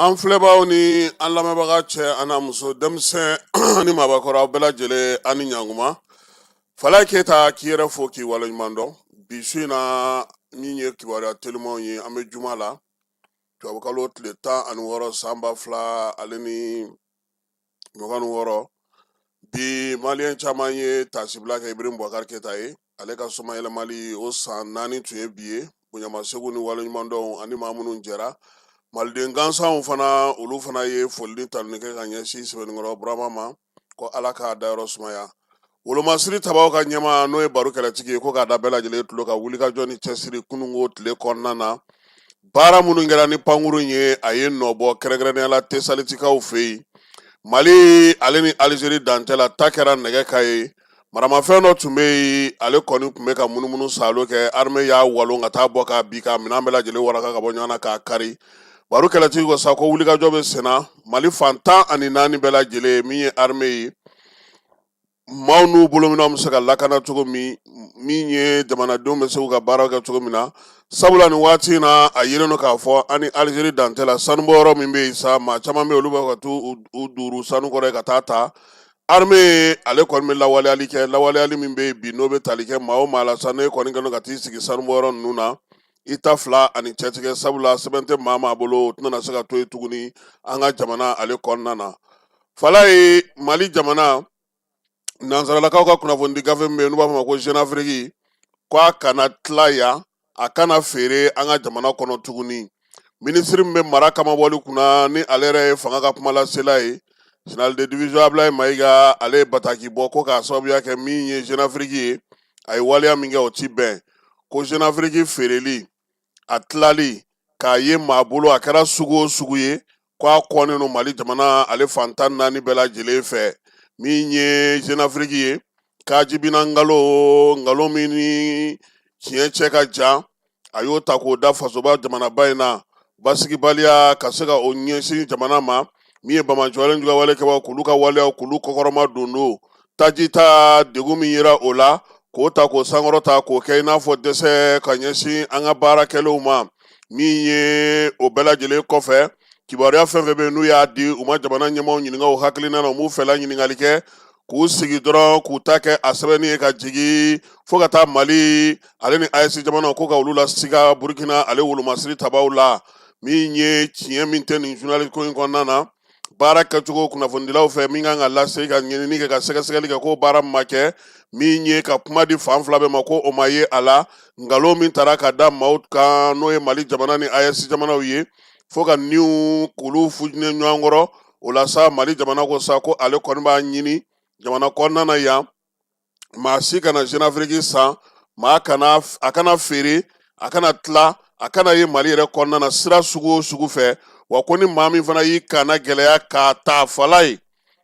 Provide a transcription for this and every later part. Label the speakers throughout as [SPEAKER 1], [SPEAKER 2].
[SPEAKER 1] An filɛbaaw ni an lamɛnbaga cɛ ana muso denmisɛn ni maabakɔrɔ aw bɛɛ lajɛlen ani ɲankuma. Fala Keyita k'i yɛrɛ fo k'i waleɲuman dɔn. Bi su in na min ye kibaruya telimanw ye an bɛ juma la tubabukalo tile 16 san 2026. Bi maliyɛn caman ye tasibila kɛ Ibrim Boubacar Keyita ye. Ale ka soma yɛlɛmali o san 4 tun ye bi ye. Bonyamasegu ni waleɲuman dɔn ani maa minnu jɛra. Maliden gansanw fana olu fana ye foli taloni kɛ ka ɲɛsin Sɛbɛnnikɔrɔ Burama ma ko Ala k'a dayɔrɔ sumaya. Wolomasiri tabaw ka ɲɛma n'o ye baro kɛlɛtigi ye ko k'a da bɛɛ lajɛlen tulo ka wulikajɔ ni cɛsiri kununko tile kɔnɔna na. Baara minnu kɛra ni pankurun ye a ye nɔbɔ kɛrɛnkɛrɛnnenya la tesalitikaw fɛ yen. Mali ale ni Alizeri dantɛla ta kɛra nɛgɛ ka ye. Maramafɛn dɔ tun bɛ yen ale kɔni tun bɛ ka munumunu salo kɛ armée y'a walon ka taa bɔ k'a bin ka minɛn bɛɛ lajɛlen waraka ka bɔ ɲɔgɔn na k'a kari. Baro kɛlɛtigi ko sa ko wulikajɔ bɛ senna Mali fan 14 bɛɛ lajɛlen min ye armée ye. Maaw n'u bolominɛw bɛ se ka lakana cogo min ye jamanadenw bɛ se k'u ka baaraw kɛ cogo min na. Sabula nin waati in na a yelen don k'a fɔ ani Alizeri dantɛla sanubɔyɔrɔ min bɛ yen sa maa caman bɛ yen olu bɛ ka t'u duuru sanu kɔrɔ ka taa ta. Armée ale kɔni bɛ lawaleyali kɛ lawaleyali min bɛ yen bi n'o bɛ tali kɛ maa o maa la sa n'e kɔni kɛlen don ka t'i sigi sanubɔyɔrɔ ninnu na i ta fila ani cɛtigɛ sabula sɛbɛn tɛ maa bolo o tɛna se ka to yen tuguni an ka jamana ale kɔnɔna na. Fala ye Mali jamana nansaralakaw ka kunnafonidi gafe min bɛ yen n'u b'a fɔ ma ko Jeune Afrique ko a kana tila yan a kana feere an ka jamana kɔnɔ tuguni. Minisiri min bɛ mara kama bɔli kunna ni ale yɛrɛ ye fanga ka kuma lasela ye Général de division Ablaye Mayiga ale ye bataki bɔ ko k'a sababuya kɛ min ye Jeune Afrique ye a ye waleya min kɛ o ti bɛn ko Jeune Afrique feereli a tilali k'a ye maa bolo a kɛra sugu o sugu ye ko a kɔnnen don Mali jamana ale fan 14 bɛɛ lajɛlen fɛ min ye Jeune Afrique ye k'a jibina ngalo min ni tiɲɛ cɛ ka jan a y'o ta k'o da fasoba jamanaba in na basigibaliya ka se ka o ɲɛsin jamana ma min ye Bamajɔlen juguya wale kɛbaaw k'olu ka waleyaw k'olu kɔkɔrɔma don taji ta degun min yera o la k'o ta k'o sankɔrɔta k'o kɛ i n'a fɔ dɛsɛ ka ɲɛsin an ka baarakɛlaw ma min ye o bɛɛ lajɛlen kɔfɛ kibaruya fɛn fɛn bɛ yen n'u y'a di u ma jamana ɲɛmaaw ɲininka o hakilina na u m'u fɛla ɲininkali kɛ k'u sigi dɔrɔn k'u ta kɛ a sɛbɛnni ye ka jigin fo ka taa Mali ale ni AES jamanaw ko ka olu la siga Burukina ale wolomasiri tabaw la min ye tiɲɛ min tɛ nin journaliste ko in kɔnɔna na baara kɛcogo kunnafonidilaw fɛ min kan ka lase ka ɲɛɲini kɛ ka sɛgɛsɛgɛli kɛ ko baara ma kɛ min ye ka kuma di fan fila bɛɛ ma ko o ma ye a la nkalon min taara ka da maaw kan n'o ye Mali jamana ni AES jamanaw ye fo ka niw k'olu fujinen ɲɔgɔn kɔrɔ o la sa Mali jamana ko sa ko ale kɔni b'a ɲini jamana kɔnɔna na yan maa si kana Jeune Afrique san maa kana a kana feere a kana tila a kana ye Mali yɛrɛ kɔnɔna na sira sugu o sugu fɛ wa ko ni maa min fana y'i kana gɛlɛya k'a ta fala ye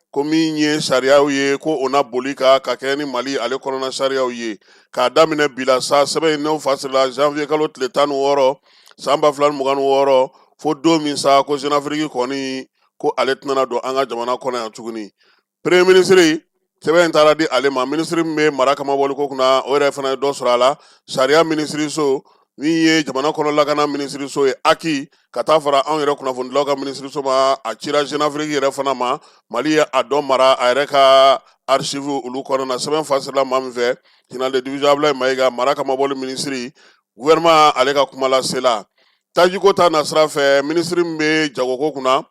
[SPEAKER 1] ko min ye sariyaw ye ko o na boli ka kɛ ni Mali ale kɔnɔna sariyaw ye k'a daminɛ bila sa sɛbɛn in n'o fasirila janvier kalo tile 16 san 2026 fo don min sa ko Jeune Afrique kɔni ko ale tɛna don an ka jamana kɔnɔ yan tuguni. Premier ministre sɛbɛn in taara di ale ma minisiri min bɛ mara kama bɔli ko kunna o yɛrɛ fana ye dɔ sɔrɔ a la sariya minisiriso min ye jamana kɔnɔ lakana minisiriso ye aki ka taa fara anw yɛrɛ kunnafonidilaw ka minisiriso ma a cira Jeune Afrique yɛrɛ fana ma Mali ye a dɔ mara a yɛrɛ ka archive olu kɔnɔna na sɛbɛn fasirila maa min fɛ Général de division Ablaye Mayiga mara kama bɔli minisiri gouvernement ale ka kuma lasela tajiko ta nasira fɛ minisiri min bɛ jagoko kunna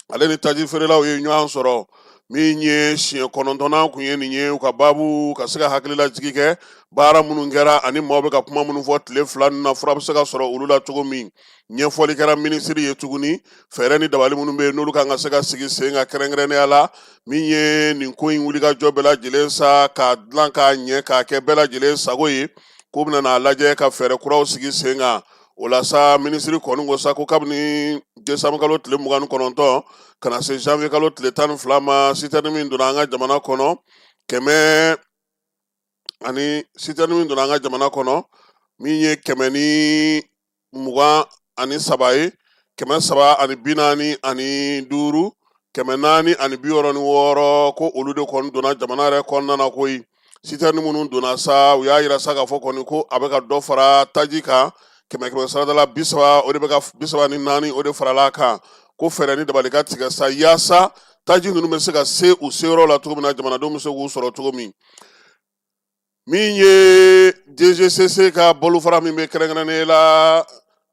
[SPEAKER 1] ale ni taji feerelaw ye ɲɔgɔn sɔrɔ min ye siɲɛ 9nan kun ye nin ye u ka baabu ka se ka hakililajigi kɛ baara minnu kɛra ani maaw bɛ ka kuma minnu fɔ tile 2 na fura bɛ se ka sɔrɔ olu la cogo min ɲɛfɔli kɛra minisiri ye tuguni fɛɛrɛ ni dabali minnu bɛ yen n'olu kan ka se ka sigi sen ka kɛrɛnkɛrɛnnenya la min ye nin ko in wulikajɔ bɛɛ lajɛlen sa k'a dilan k'a ɲɛ k'a kɛ bɛɛ lajɛlen sago ye k'u bɛna n'a lajɛ ka fɛɛrɛ kuraw sigi sen kan o la sa minisiri kɔni ko sa ko kabini décembre kalo tile 29 kana se janvier kalo tile 12 ma citerne min donna an ka jamana kɔnɔ min ye 123 ye 345 466 ko olu de kɔni donna jamana yɛrɛ kɔnɔna na koyi citerne minnu donna sa u y'a yira sa k'a fɔ kɔni ko a bɛ ka dɔ fara taji kan 100 saradala 30 o de bɛ ka 34 o de farala kan ko fɛɛrɛ ni dabali ka tigɛ sa yaasa taji ninnu bɛ se ka se u seyɔrɔ la cogo min na jamanadenw bɛ se k'u sɔrɔ cogo min ye DGCC ka bolofara min bɛ kɛrɛnkɛrɛnnen la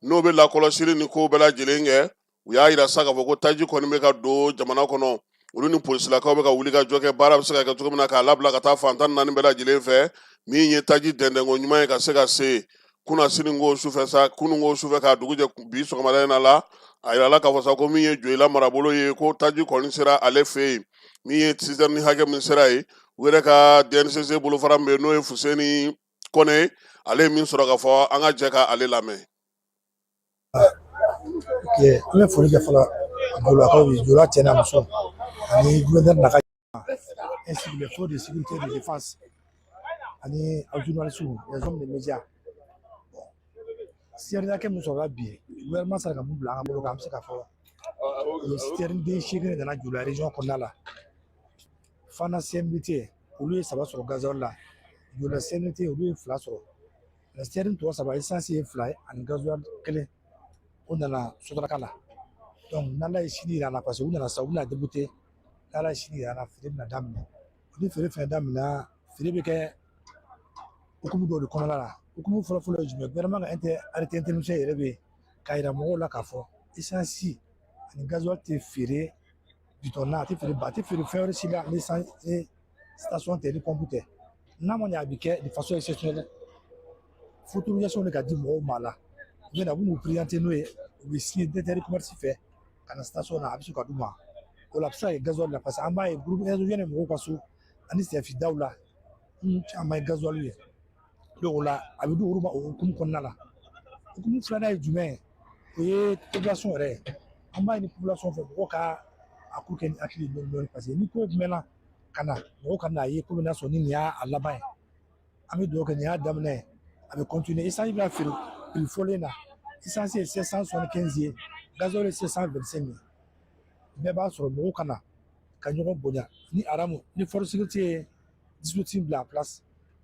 [SPEAKER 1] n'o bɛ lakɔlɔsili ni ko bɛɛ lajɛlen kɛ u y'a yira sa k'a fɔ ko taji kɔni bɛ ka don jamana kɔnɔ olu ni polisilakaw bɛ ka wuli ka jɔ kɛ baara bɛ se ka kɛ cogo min na k'a labila ka taa fan 14 bɛɛ lajɛlen fɛ min ye taji dɛndɛnko ɲuman ye ka se ka se kunun ko sufɛ k'a dugu jɛ bi sɔgɔmada in na la a yirala k'a fɔ sa ko min ye Joyila marabolo ye ko taji kɔni sera ale fɛ yen min ye citerne hakɛ min sera yen u yɛrɛ ka DNCC bolofara min bɛ yen n'o ye Fuseni Kɔnɛ ale ye min sɔrɔ k'a fɔ an ka jɛ ka ale lamɛn.
[SPEAKER 2] An bɛ foli kɛ fɔlɔ Jolakaw ye, Jola cɛ n'a muso ani gouverneur n'a ka ainsi que les forces de sécurité et de défense ani journalistes les hommes de médias. Citerne hakɛ min sɔrɔla bi gouvernement sera ka mun bila an ka bolo kan an bɛ se k'a fɔ citerne den 8 nana Jola région kɔnɔna la. Fana CMDT olu ye 3 sɔrɔ gasoil la, Jola CMDT olu ye 2 sɔrɔ. Citerne tɔ 3 essence ye 2 ye ani gasoil 1 o nana Sotaraka la. Donc n'Ala ye sini yira an na parce que u nana sa u bɛna débuté n'Ala ye sini yira an na feere bɛna daminɛ ni feere fɛnɛ daminɛna feere bɛ kɛ hukumu dɔw de kɔnɔna la hukumu fɔlɔfɔlɔ ye jumɛn gouvernement ka arrêté interministériel yɛrɛ bɛ k'a yira mɔgɔw la k'a fɔ essence ani gasoil tɛ feere bitɔn na a tɛ feere ba a tɛ feere fɛn wɛrɛ si la ni station tɛ ni pompe tɛ n'a ma ɲɛ a bɛ kɛ de façon exceptionnelle fo autorisation de ka di mɔgɔw ma a la u bɛna u b'u présenter n'o ye u bɛ signer directeur commerce fɛ ka na station na a bɛ se ka d'u ma o la a bɛ se ka kɛ gasoil la parce que an b'a ye groupe hydrogène mɔgɔw ka so ani CFI daw la caman ye gasoil ye donc o la a bɛ di olu ma o hukumu kɔnɔna la hukumu filanan ye jumɛn ye o ye population yɛrɛ ye an b'a ɲini population fɛ mɔgɔw ka a ko kɛ ni hakili dɔɔni dɔɔni parce que ni ko mɛnna ka na mɔgɔw ka n'a ye ko bɛna sɔrɔ ni nin y'a laban ye an bɛ dugawu kɛ nin y'a daminɛ ye a bɛ continuer essence bɛna feere prix fɔlen na essence ye 775 ye gasoil ye 725 ye bɛɛ b'a sɔrɔ mɔgɔw ka na ka ɲɔgɔn bonya ni aramu ni force sécurité ye dispositif bila en place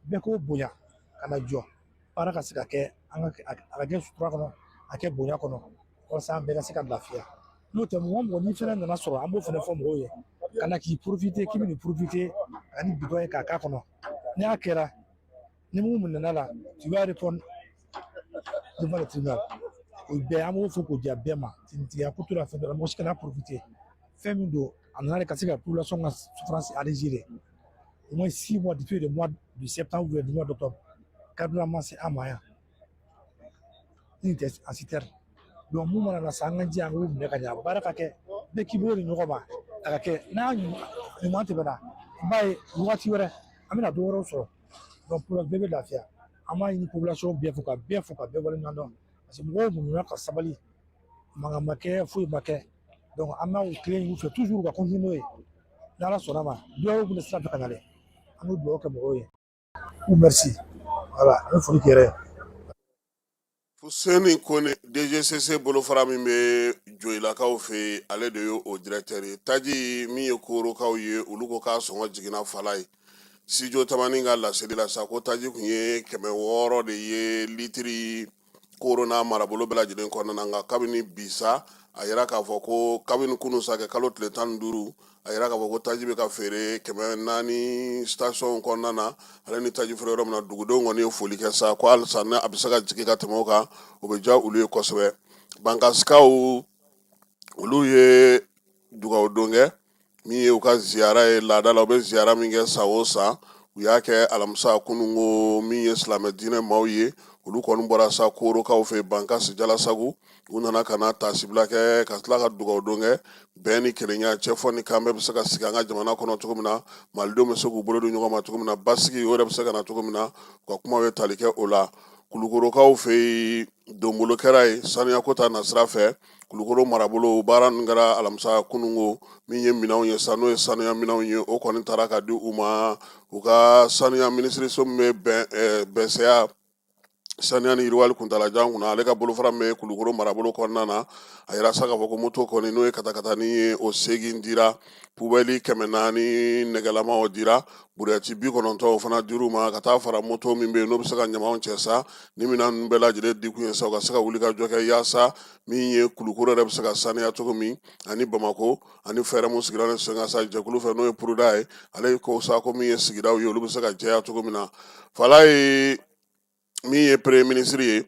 [SPEAKER 2] bɛɛ k'o bonya ka na jɔ baara ka se ka kɛ a ka kɛ sutura kɔnɔ a kɛ bonya kɔnɔ walasa an bɛɛ ka se ka lafiya n'o tɛ mɔgɔ mɔgɔ ni fɛnɛ nana sɔrɔ an b'o fɛnɛ fɔ mɔgɔw ye ka na k'i profiter k'i bɛ nin profiter ani bitɔn ye k'a k'a kɔnɔ ni y'a kɛra ni mun nana la tu vas répondre devant le tribunal o bɛɛ an b'o fɔ k'o diya bɛɛ ma tintigiya ko to la fɛn dɔ la mɔgɔ si kana profiter fɛn min don a nana de ka se ka population ka souffrance alléger au moins 6 mois depuis le mois de septembre ou du mois d'octobre carburant ma se an ma yan ni tɛ en citerne donc mun mana na sa an ka jɛ an k'o minɛ ka ɲɛ baara ka kɛ bɛɛ k'i bolo di ɲɔgɔn ma a ka kɛ n'a ɲuman tɛmɛna an b'a ye wagati wɛrɛ an bɛna dɔ wɛrɛw sɔrɔ donc pour bɛɛ bɛ lafiya an b'a ɲini population bɛɛ fo ka bɛɛ waleɲuman dɔn parce que mɔgɔw muɲuna ka sabali mankan ma kɛ foyi ma kɛ donc an b'a tilen y'u fɛ toujours ka continuer n'o ye n'Ala sɔnna ma duwawu bɛ sira fɛ ka nalen an bɛ duwawu kɛ mɔgɔw ye ou merci voilà an bɛ foli kɛ yɛrɛ
[SPEAKER 1] Fuseni Kone DGCC bolofara min bɛ Joyilakaw fɛ ale de ye o directeur ye taji min ye Korokaw ye olu ko k'a sɔngɔ jiginna fala ye Sijo Tamani ka laseli la sa ko taji kun ye 600 de ye litiri Koro n'a marabolo bɛɛ lajɛlen kɔnɔna na nka kabini bi sa a yira k'a fɔ ko kabini kunun sa kɛ kalo tile 15 a yira k'a fɔ ko taji bɛ ka feere 400 station kɔnɔna na ale ni taji feere yɔrɔ min na dugudenw kɔni ye foli kɛ sa ko halisa ne a bɛ se ka jigin ka tɛmɛ o kan o bɛ diya olu ye kosɛbɛ bankasikaw olu ye dugawu don kɛ min ye u ka ziyara ye laada la u bɛ ziyara min kɛ san o san u y'a kɛ alamisa kununko min ye silamɛ diinɛ maaw ye olu kɔni bɔra sa Korokaw fɛ Bankasi Jalasagu u nana ka na tasibila kɛ ka tila ka dugawu don kɛ bɛn ni kelenya cɛfɔ ni kan bɛɛ bɛ se ka sigi an ka jamana kɔnɔ cogo min na malidenw bɛ se k'u bolo di ɲɔgɔn ma cogo min na basigi o yɛrɛ bɛ se ka na cogo min na u ka kuma bɛ tali kɛ o la Kulukorokaw fɛ donbolo kɛra ye sanuyako ta nasira fɛ Kulukoro marabolo baara ninnu kɛra alamisa kununko min ye minɛnw ye sa n'o ye sanuya minɛnw ye o kɔni taara ka di u ma u ka sanuya minisiriso min bɛ bɛnsɛya saniya ni yiriwali kuntala jan kunna ale ka bolofara mɛ kulukoro marabolo kɔnɔna na a yira sa k'a fɔ ko moto kɔni n'o ye katakatani ye o segin dira pubɛli 400 nɛgɛlama o dira buruyɛti 90 o fana dir'u ma ka taa fara moto min bɛ yen n'o bɛ se ka ɲamaw cɛ sa ni minan ninnu bɛɛ lajɛlen di kun ye sa u ka se ka wuli ka jɔ kɛ yaasa min ye kulukoro yɛrɛ bɛ se ka saniya cogo min ani bamako ani fɛɛrɛ mun sigira ni sengasa jɛkulu fɛ n'o ye puruda ye ale ko sa ko min ye sigidaw ye olu bɛ se ka jɛya cogo min na fala ye min ye premier ministre ye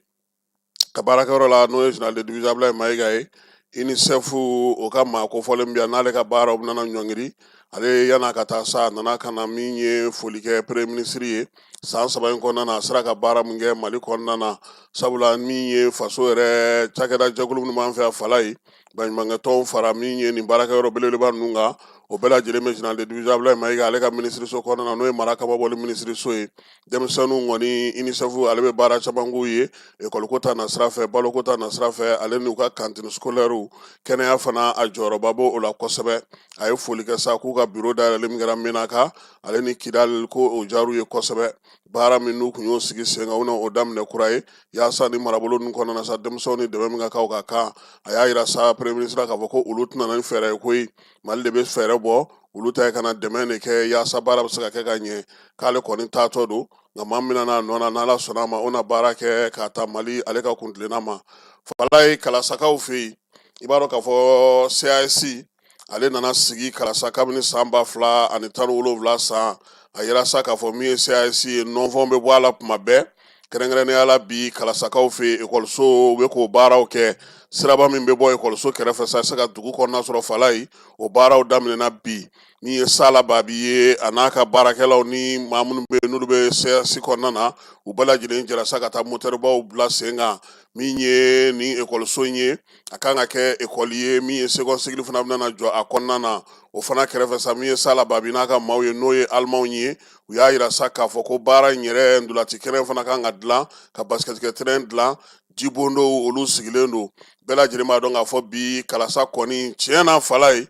[SPEAKER 1] ka baarakɛyɔrɔ la n'o ye général de division Ablaye Mayiga ye UNICEF o ka maa kofɔlen bi yan n'ale ka baaraw nana ɲɔngiri ale yan'a ka taa sa a nana ka na min ye foli kɛ premier ministre ye san 3 in kɔnɔna na a sera ka baara min kɛ Mali kɔnɔna na sabula min ye faso yɛrɛ cakɛda jɛkulu minnu b'an fɛ yan fala ye baɲumankɛtɔnw fara min ye nin baarakɛyɔrɔ belebeleba ninnu kan o bɛɛ lajɛlen bɛ général de division Ablaye Mayiga ale ka ministre so kɔnɔna na n'o ye mara kababɔli ministre so ye denmisɛnninw kɔni UNICEF ale bɛ baara caman k'u ye école ta na sira fɛ baloko ta na sira fɛ ale n'u ka cantine scolaire kɛnɛya fana a jɔyɔrɔba b'o la kosɛbɛ a ye foli kɛ sa k'u ka bureau dayɛlɛli min kɛra Menaka ale ni Kidal ko o diyar'u ye kosɛbɛ baara min n'u kun y'o sigi sen kan u na o daminɛ kura ye yaasa ni marabolo ninnu kɔnɔna na sa denmisɛnw ni dɛmɛ min ka kan o ka kan a y'a yira sa premier ministre k'a fɔ ko olu tɛna ni fɛɛrɛ ye koyi Mali de bɛ fɛɛrɛ bɔ olu ta ye ka na dɛmɛ de kɛ yaasa baara bɛ se ka kɛ ka ɲɛ k'ale kɔni taatɔ don nka maa min n'a nɔ na n'ala sɔnna a ma o na baara kɛ k'a ta Mali ale ka kuntilenna ma fala ye kalasakaw fɛ yen i b'a dɔn k'a fɔ CAS ale nana sigi kalasa kabini san 2017 san a yira sa k'a fɔ min ye CAS ye nɔnfɔn bɛ bɔ a la tuma bɛɛ kɛrɛnkɛrɛnnenya la bi kalasakaw fɛ ekɔliso u bɛ k'o baaraw kɛ siraba min bɛ bɔ ekɔliso kɛrɛfɛ sa se ka dugu kɔnɔna sɔrɔ fala ye o baaraw daminɛna bi min ye Sala Babi ye a n'a ka baarakɛlaw ni maa minnu bɛ yen n'olu bɛ CAS kɔnɔna na u bɛɛ lajɛlen jɛra sa ka taa motɛribaw bila sen kan min ye nin ekɔliso in ye a kan ka kɛ ekɔli ye min ye seconde cycle fana bɛna jɔ a kɔnɔna na o fana kɛrɛfɛ sa min ye Sala Babi n'a ka maaw ye n'o ye Alimanw ye u y'a yira sa k'a fɔ ko baara in yɛrɛ ndolati kɛnɛ fana kan ka dilan ka basketikɛ terrain dilan jibondow olu sigilen don bɛɛ lajɛlen b'a dɔn k'a fɔ bi kalasa kɔni tiɲɛ na fala ye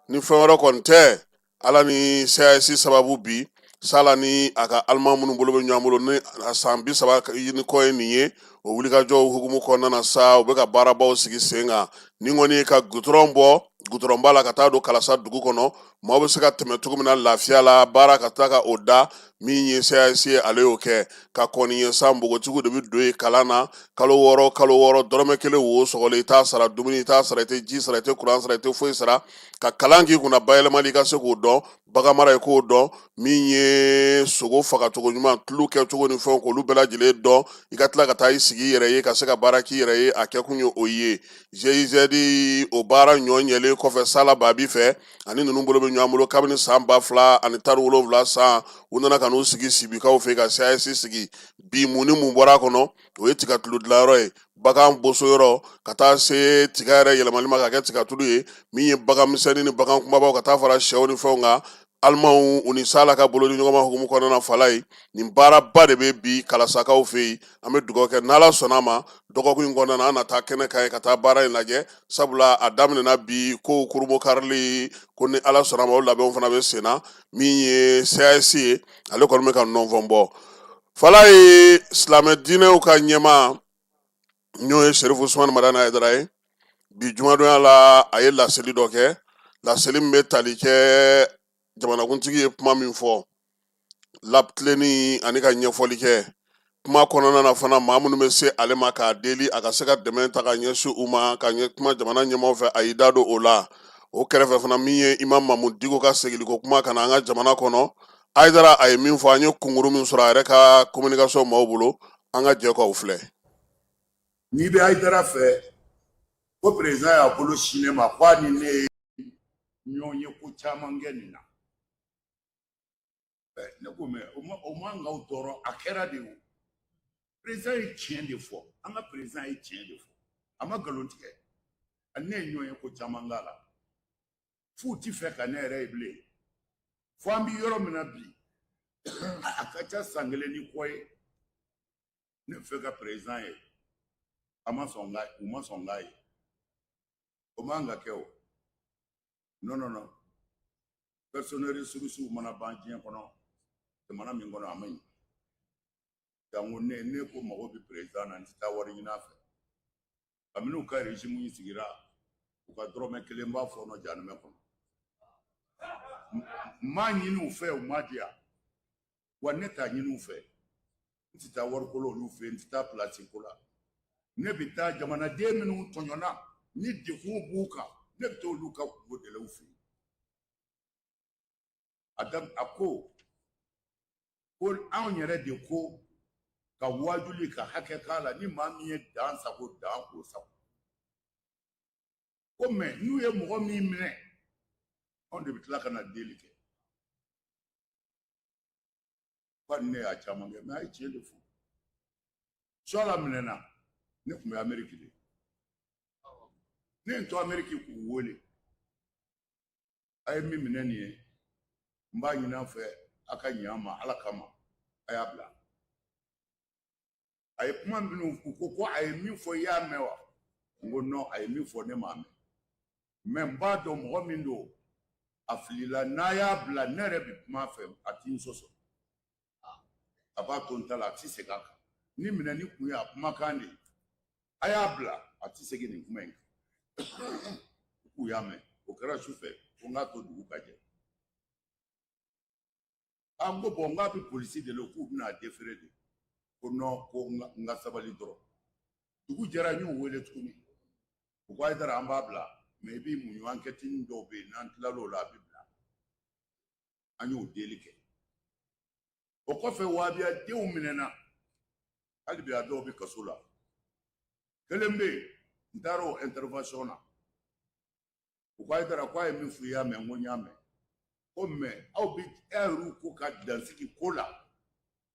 [SPEAKER 1] ni fɛn wɛrɛ kɔni tɛ ala ni CAS sababu bi Sala ni a ka Aliman minnu bolo bɛ ɲɔgɔn bolo ni a san 30 ni kɔ ye nin ye o wulikajɔw hukumu kɔnɔna na sa u bɛ ka baarabaw sigi sen kan ni kɔni ka gutɔrɔn bɔ gutɔrɔnba la ka taa don kalasa dugu kɔnɔ maaw bɛ se ka tɛmɛ cogo min na lafiya la baara ka taa ka o da min ye CAS ye ale y'o kɛ ka kɔni ye sa npogotigiw de bɛ don yen kalan na kalo wɔɔrɔ dɔrɔmɛ 1 wo sɔgɔlen i t'a sara dumuni i t'a sara i tɛ ji sara i tɛ kuran sara i tɛ foyi sara ka kalan k'i kunna bayɛlɛmali i ka se k'o dɔn bagan mara i k'o dɔn min ye sogo fagacogo ɲuman tulu kɛcogo ni fɛnw k'olu bɛɛ lajɛlen dɔn i ka tila ka taa i sigi i yɛrɛ ye ka se ka baara k'i yɛrɛ ye a kɛkun ye o ye GIZ o baara ɲɔ ɲɛlen kɔfɛ Sala Babi fɛ ani ninnu bolo bɛ ɲɔgɔn bolo kabini san 2017 san u nana ka n'u sigi sibikaw fɛ ka CAS sigi bi mun ni mun bɔra a kɔnɔ o ye tigatulu dilanyɔrɔ ye bagan bosoyɔrɔ ka taa se tiga yɛrɛ yɛlɛmali ma ka kɛ tigatulu ye min ye bagan misɛnnin ni bagan kumabaw ka taa fara sɛw ni fɛnw kan Alimanw u ni Sala ka bolo ni ɲɔgɔn ma hukumu kɔnɔna na fala ye nin baaraba de bɛ bi kalasakaw fɛ yen an bɛ dugawu kɛ n'ala sɔnna a ma dɔgɔkun in kɔnɔna na an na taa kɛnɛ kan ye ka taa baara in lajɛ sabula a daminɛna bi ko kurubo karili ko ni ala sɔnna a ma o labɛnw fana bɛ sen na min ye CAS ye ale kɔni bɛ ka nɔnfɔn bɔ fala ye silamɛ diinɛw ka ɲɛmaa n'o ye Sherifu Usumani Madani Hayidara ye bi jumadonya la a ye laseli dɔ kɛ laseli min bɛ tali kɛ jamanakuntigi ye kuma min fɔ latilenni ani ka ɲɛfɔli kɛ kuma kɔnɔna na fana maa minnu bɛ se ale ma k'a deli a ka se ka dɛmɛ ta ka ɲɛsin u ma ka kuma jamana ɲɛmaaw fɛ a y'i da don o la o kɛrɛfɛ fana min ye Imam Mamu Diko ka segiliko kuma ka na an ka jamana kɔnɔ Hayidara a ye min fɔ an ye kunkuru min sɔrɔ a yɛrɛ ka communication maaw bolo an ka jɛ k'aw filɛ
[SPEAKER 3] n'i bɛ Hayidara fɛ ko président y'a bolo sin ne ma k'a ni ne ye ɲɔgɔn ye ko caman kɛ nin na ne ko mɛ o man k'aw tɔɔrɔ a kɛra de o président ye tiɲɛ de fɔ an ka président ye tiɲɛ de fɔ a ma nkalon tigɛ ani ne ye ɲɔgɔn ye ko caman k'a la f'u ti fɛ ka ne yɛrɛ ye bilen fo an bɛ yɔrɔ min na bi a ka ca san 1 ni kɔ ye ne fɛ ka président ye a ma sɔn k'a ye u ma sɔn k'a ye o man ka kɛ o non personnel ressources mana ban diɲɛ kɔnɔ jamana min kɔnɔ a man ɲi Yango ne ko mago bi président na ntita wari ɲina fɛ aminu ka régime yi sigira u ka dɔrɔmɛ kelen b'a fɔ nɔ janumɛ kɔnɔ ma ɲini u fɛ u ma diya wa ne t'a ɲini u fɛ n tɛ taa warikolo olu fɛ n tɛ taa place ko la ne bɛ taa jamanaden minnu tɔɲɔna ni dekun b'u kan ne bɛ taa olu ka kungo dɛlɛw fɛ a ko anw yɛrɛ de ko ka wajuli ka hakɛ k'a la ni maa min ye dan sago dan k'o sago ko mɛ n'u ye mɔgɔ min minɛ anw de bɛ tila ka na deli kɛ ko ne y'a caman kɛ mɛ a ye tiɲɛ de fɔ sɔla minɛna ne tun bɛ Amérique de ne ye n to Amérique k'u wele a ye min minɛ nin ye n b'a ɲini an fɛ a ka ɲɛ an ma Ala kama a y'a bila a ye kuma minnu u ko a ye min fɔ i y'a mɛn wa n ko non a ye min fɔ ne m'a mɛn mɛ n b'a dɔn mɔgɔ min don a filila n'a y'a bila ne yɛrɛ bɛ kuma fɛ a t'i sɔsɔ a b'a to n ta la a tɛ segin a kan ni minɛ ni kun ye a kumakan de ye a y'a bila a tɛ segin nin kuma in kan k'u y'a mɛn o kɛra su fɛ ko n k'a to dugu ka jɛ an ko bɔn n k'a bɛ polisi de la k'u bɛna a déféré de ko non ko n ka sabali dɔrɔn dugu jɛra n y'u wele tuguni u ko Hayidara an b'a bila mɛ i b'i muɲu enquête dɔw bɛ yen n'an tilal'o la a bɛ bila an y'o deli kɛ o kɔfɛ wahabiya denw minɛna hali bi a dɔw bɛ kaso la kelen bɛ yen n taara o intervention na u ko Hayidara ko a ye min fɔ i y'a mɛn n ko n y'a mɛn ko mɛ aw bɛ yɛrɛw ko ka dansigi ko la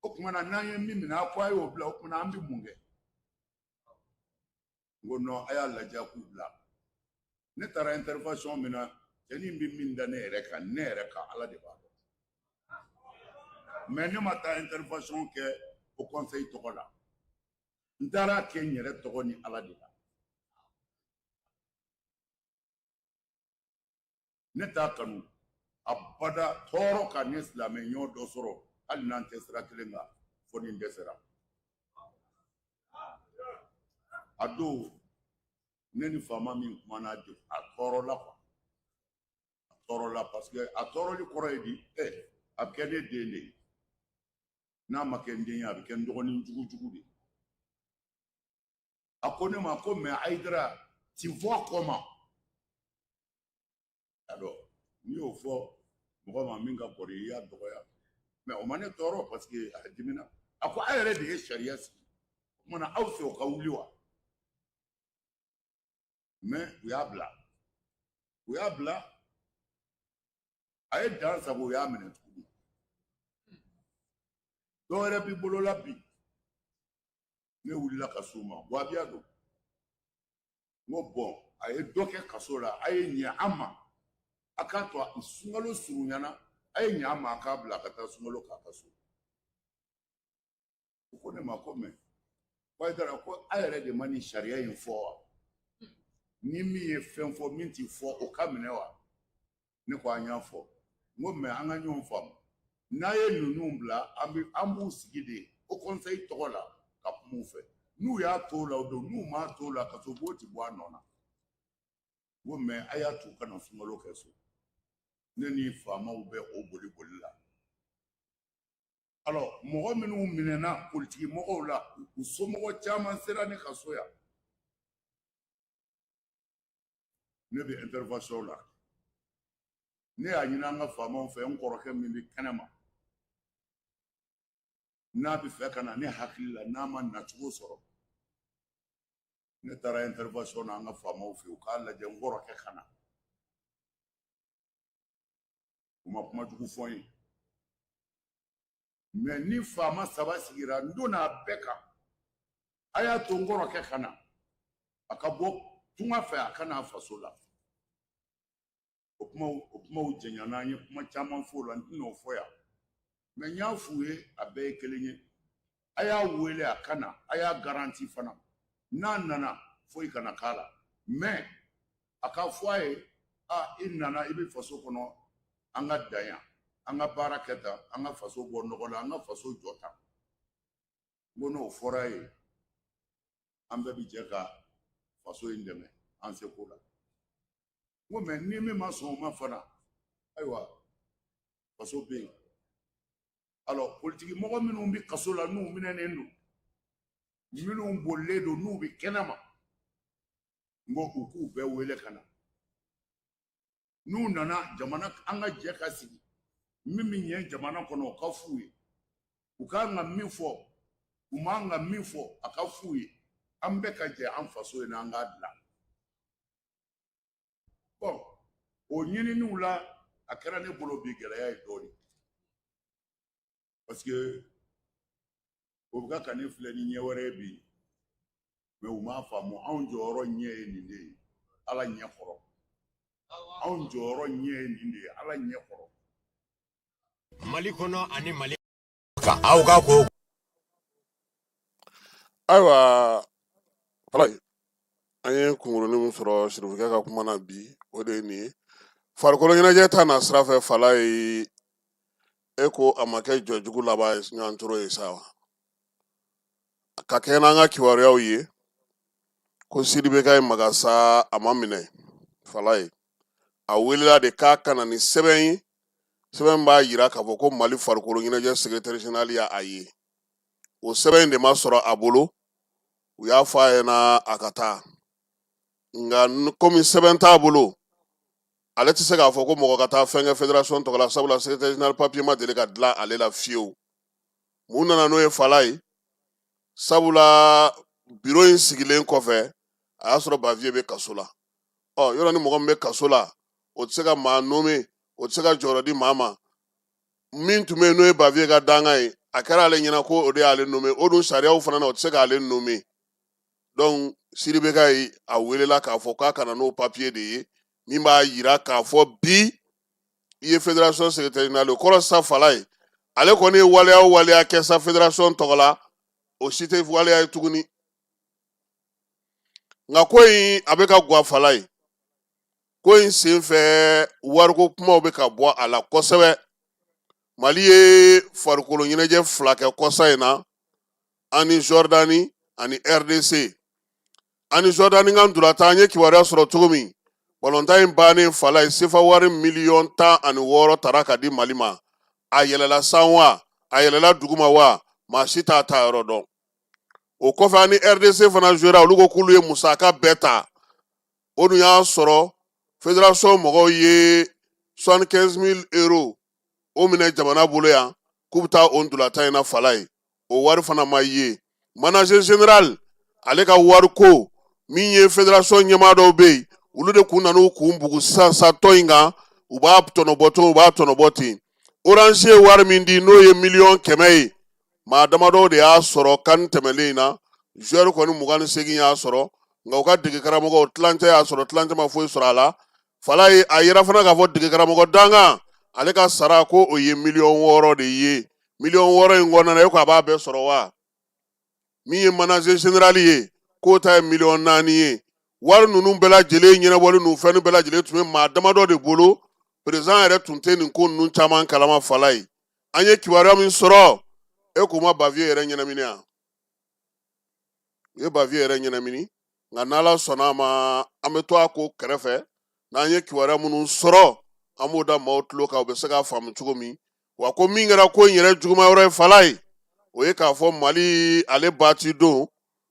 [SPEAKER 3] o tuma na n'an ye min minɛ a ko a y'o bila o tuma na an bɛ mun kɛ n ko non a y'a lajɛ k'u bila ne taara intervention min na cɛnin bɛ min da ne yɛrɛ kan Ala de b'a dɔn mɛ ne ma taa intervention kɛ o conseil tɔgɔ la n taara kɛ n yɛrɛ tɔgɔ ni Ala de la ne t'a kanu abada tɔɔrɔ ka ne silamɛ ɲɔgɔn dɔ sɔrɔ hali n'an tɛ sira kelen kan fo ni n dɛsɛra a don ne ni faama min kumana a tɔɔrɔla quoi a tɔɔrɔla parce que a tɔɔrɔli kɔrɔ ye di a bɛ kɛ ne den de ye n'a ma kɛ n den ye a bɛ kɛ n dɔgɔnin jugujugu de ye a ko ne ma ko mais Hayidara tu vois comment alors n'i y'o fɔ mɔgɔ ma min ka kɔrɔ i y'a dɔgɔya mais o ma ne tɔɔrɔ parce que a dimina a ko a yɛrɛ de ye sariya sigi o kumana aw fɛ o ka wuli wa mais u y'a bila a ye dan sago u y'a minɛ tuguni dɔw wɛrɛ b'i bolo la bi ne wulila ka s'u ma wahabiya don n ko bɔn a ye dɔ kɛ kaso la a ye ɲɛ an ma a k'a to sunkalo surunyana a ye ɲɛ an ma a k'a bila ka taa sunkalo k'a ka so u ko ne ma ko mɛ Hayidara ko a yɛrɛ de ma nin sariya in fɔ wa ni min ye fɛn fɔ min t'i fɔ o ka minɛ wa ne ko an y'a fɔ n ko mɛ an ka ɲɔgɔn faamu n'a ye ninnu bila an b'u sigi de o conseil tɔgɔ la ka kuma u fɛ n'u y'a to o la o don n'u m'a to o la ka so b'o ti bɔ a nɔ na n ko mɛ a y'a to kana sunkalo kɛ so ne ni faamaw bɛ o boli la alors mɔgɔ minnu minɛna politiki mɔgɔw la u somɔgɔ caman sera ne ka so yan ne bɛ intervention la ne y'a ɲini an ka faamaw fɛ n kɔrɔkɛ min bɛ kɛnɛ ma n'a bɛ fɛ ka na ne hakili la n'a ma nacogo sɔrɔ ne taara intervention na an ka faamaw fɛ u k'a lajɛ n kɔrɔkɛ ka na u ma kuma jugu fɔ n ye mais ni faama saba sigira n donna a bɛɛ kan a y'a to n kɔrɔkɛ ka na a ka bɔ tunga fɛ a ka n'a faso la o kumaw jɛɲana an ye kuma caman fɔ o la n tɛna o fɔ yan mais n y'a f'u ye a bɛɛ ye kelen ye a y'a wele a ka na a y'a garanti fana n'a nana foyi kana k'a la mais a ka fɔ a ye i nana i bɛ faso kɔnɔ an ka dan yan an ka baara kɛ tan an ka faso bɔ nɔgɔ la an ka faso jɔ tan Ngo n'o fɔra ye an bɛɛ bi jɛ ka faso in dɛmɛ an seko la. Ngo mɛ ni min ma sɔn o ma fana ayiwa faso bɛ yen. Alors politique mɔgɔ minnu bi kaso la n'u minɛnen don minnu bolilen don n'u bi kɛnɛma ngo u k'u bɛɛ wele ka na. N'u nana jamana an ka jɛ ka sigi min bi ɲɛ jamana kɔnɔ o ka f'u ye. U kan ka min fɔ u man ka min fɔ a ka f'u ye. An bɛɛ ka jɛ an faso in na an k'a dilan. Bon o ɲininiw la a kɛra ne bolo bi gɛlɛya ye dɔɔni. Parce que o bɛ ka ne filɛ ni ɲɛ wɛrɛ ye bi mais u m'a faamu anw jɔyɔrɔ ɲɛ ye nin de ye Ala ɲɛ kɔrɔ. Anw jɔyɔrɔ ɲɛ ye nin de ye Ala ɲɛ kɔrɔ.
[SPEAKER 4] Mali kɔnɔ ani Mali kan aw ka ko.
[SPEAKER 1] Ayiwa Falaye an ye kunkurunin min sɔrɔ Sirifukɛ ka kuma na bi o de ye nin ye. Farikolo ɲɛnajɛ ta na sira fɛ Falaye e ko a ma kɛ jɔjugu laban ye ɲɔgɔntoro ye sa wa? Ka kɛ n'an ka kibaruyaw ye ko Sidibeka ye maga sa a ma minɛ Falaye a welela de k'a kana ni sɛbɛn ye sɛbɛn b'a yira k'a fɔ ko Mali farikolo ɲɛnajɛ secrétaire général y'a ye o sɛbɛn in de ma sɔrɔ a bolo u y'a fɔ a ɲɛna a ka taa nka komi sɛbɛn t'a bolo ale tɛ se k'a fɔ ko mɔgɔ ka taa fɛn kɛ fédération tɔgɔ la sabula secrétaire général papier ma deli ka dilan ale la fiyewu mun nana n'o ye Falaye sabula bureau in sigilen kɔfɛ a y'a sɔrɔ Bavier bɛ kaso la yɔrɔ ni mɔgɔ min bɛ kaso la o tɛ se ka maa nommé o tɛ se ka jɔyɔrɔ di maa ma min tun bɛ yen n'o ye Bavier ka dangan ye a kɛra ale ɲɛna ko o de y'ale nommé o dun sariyaw fana na o tɛ se k'ale nommé donc Sidibeka ye a welela k'a fɔ k'a kana n'o papier de ye min b'a yira k'a fɔ bi i ye fédération secrétaire général o kɔrɔ sisan Falaye ale kɔni ye waleya o waleya kɛ sa fédération tɔgɔ la o si tɛ waleya ye tuguni nka ko in a bɛ ka guwa Falaye ko in sen fɛ wariko kumaw bɛ ka bɔ a la kosɛbɛ Mali ye farikolo ɲɛnajɛ 2 kɛ kɔsa in na ani Jordani ani RDC ani Jordani kan durata an ye kibaruya sɔrɔ cogo min balontan in bannen Falaye sefa wari $16,000 tara ka di Mali ma a yɛlɛla san wa a yɛlɛla duguma wa maa si t'a ta yɔrɔ dɔn o kɔfɛ ani RDC fana jouera olu ko k'olu ye musaka bɛɛ ta o dun y'a sɔrɔ fédération mɔgɔw ye €75,000 o minɛ jamana bolo yan k'u bɛ taa o ndulata in na Falaye o wari fana ma ye manager général ale ka wari ko min ye fédération ɲɛmaa dɔw bɛ yen olu de kun nan'u kun bugu sisan tɔn in kan u b'a tɔnɔbɔ ten Orange ye wari min di n'o ye $100,000 ye maa damadɔ de y'a sɔrɔ kan tɛmɛlen in na joueur kɔni 28 y'a sɔrɔ nka u ka dege karamɔgɔ tilancɛ y'a sɔrɔ tilancɛ ma foyi sɔrɔ a la Falaye a yera fana k'a fɔ dege karamɔgɔ dangan ale ka sara ko o ye $6,000,000 de ye $6,000,000 in kɔnɔna e ko a b'a bɛɛ sɔrɔ wa min ye manager général ye k'o ta ye $4,000,000 ye wari ninnu bɛɛ lajɛlen ɲɛnabɔli n'u fɛn bɛɛ lajɛlen tun bɛ maa damadɔ de bolo président yɛrɛ tun tɛ nin ko ninnu caman kalama Falaye an ye kibaruya min sɔrɔ e k'u ma Bavier yɛrɛ ɲɛnamini yan u ye Bavier yɛrɛ ɲɛnamini nka n'Ala sɔnna ma an bɛ to a ko kɛrɛfɛ n'an ye kibaruya minnu sɔrɔ an b'o da maaw tulo kan u bɛ se k'a faamu cogo min wa ko min kɛra ko in yɛrɛ juguma yɔrɔ ye Falaye o ye k'a fɔ Mali ale baati don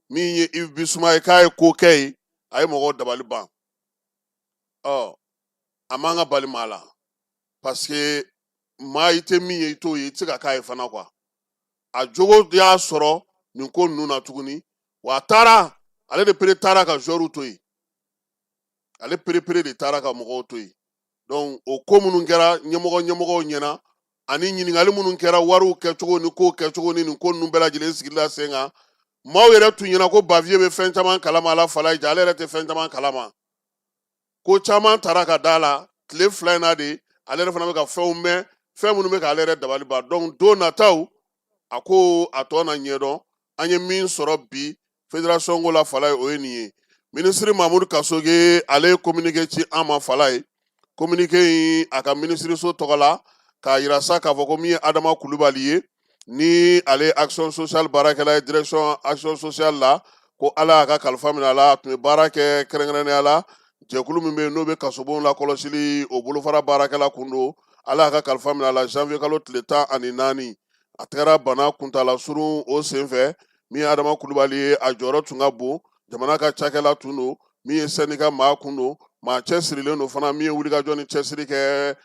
[SPEAKER 1] min ye Yves Bissouma ye k'a ye ko kɛ ye a ye mɔgɔw dabali ban a man ka bali maa la parce que maa i tɛ min ye i t'o ye i tɛ se ka k'a ye fana quoi a jogo y'a sɔrɔ nin ko ninnu na tuguni wa a taara ale de pere taara ka joueur to yen ale pere de taara ka mɔgɔw to yen donc o ko minnu kɛra ɲɛmɔgɔw ɲɛna ani ɲininkali minnu kɛra wariw kɛcogo ni kow kɛcogo ni nin ko ninnu bɛɛ lajɛlen sigila sen kan maaw yɛrɛ tun ɲɛna ko Bavier bɛ fɛn caman kalama a la Falaye jɛ ale yɛrɛ tɛ fɛn caman kalama ko caman taara ka da la tile 2 in na de ale yɛrɛ fana bɛ ka fɛnw mɛn fɛn minnu bɛ k'ale yɛrɛ dabali ban donc don nataw a ko a tɔ na ɲɛdɔn an ye min sɔrɔ bi fédération ko la Falaye o ye nin ye ministre Mamudu Kasoge ale ye communiqué ci an ma Falaye communiqué in a ka ministre so tɔgɔ la k'a yira sa k'a fɔ ko min ye Adama Kulubali ye ni ale action sociale baarakɛla ye direction action sociale la ko ala y'a ka kalifa minɛ a la a tun bɛ baara kɛ kɛrɛnkɛrɛnnenya la jɛkulu min bɛ yen n'o bɛ kasobon lakɔlɔsili o bolofara baarakɛla kun don ala y'a ka kalifa minɛ a la janvier kalo tile 14 a tɛgɛra bana kuntala surun o senfɛ min ye adama kulubali ye a jɔyɔrɔ tun ka bon jamana ka cakɛla tun don min ye sɛnika maa kun don maa cɛsirilen don fana min ye wulikajɔ ni cɛsiri kɛ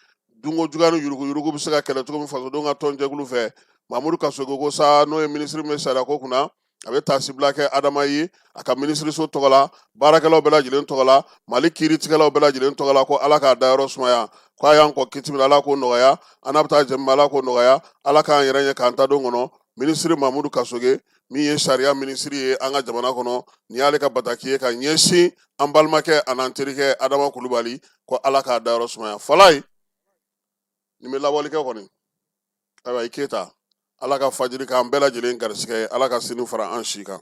[SPEAKER 1] dunko juguya ni yuruguyurugu bɛ se ka kɛlɛ cogo min fasodenw ka tɔnjɛkulu fɛ mamudu kasogo ko sa n'o ye minisiri min bɛ sariya ko kunna a bɛ taasibila kɛ adama ye a ka minisiriso tɔgɔ la baarakɛlaw bɛɛ lajɛlen tɔgɔ la mali kiiritigɛlaw bɛɛ lajɛlen tɔgɔ la ko ala k'a dayɔrɔ sumaya ko a y'an kɔ kiti min ala k'o nɔgɔya an n'a bɛ taa jɛmi ala k'o nɔgɔya ala k'an yɛrɛ ɲɛ k'an ta don kɔnɔ minisiri mamudu kasoge min ye sariya minisiri ye an ka jamana kɔnɔ nin y'ale ka bataki ye ka ɲɛsin an balimakɛ an'an terikɛ adama kulubali ko ala k'a dayɔrɔ sumaya falaye nin bɛ lawalenkɛ kɔni ayiwa i keta ala ka fajiri k'an bɛɛ lajɛlen garisigɛ ala ka sini fara an si kan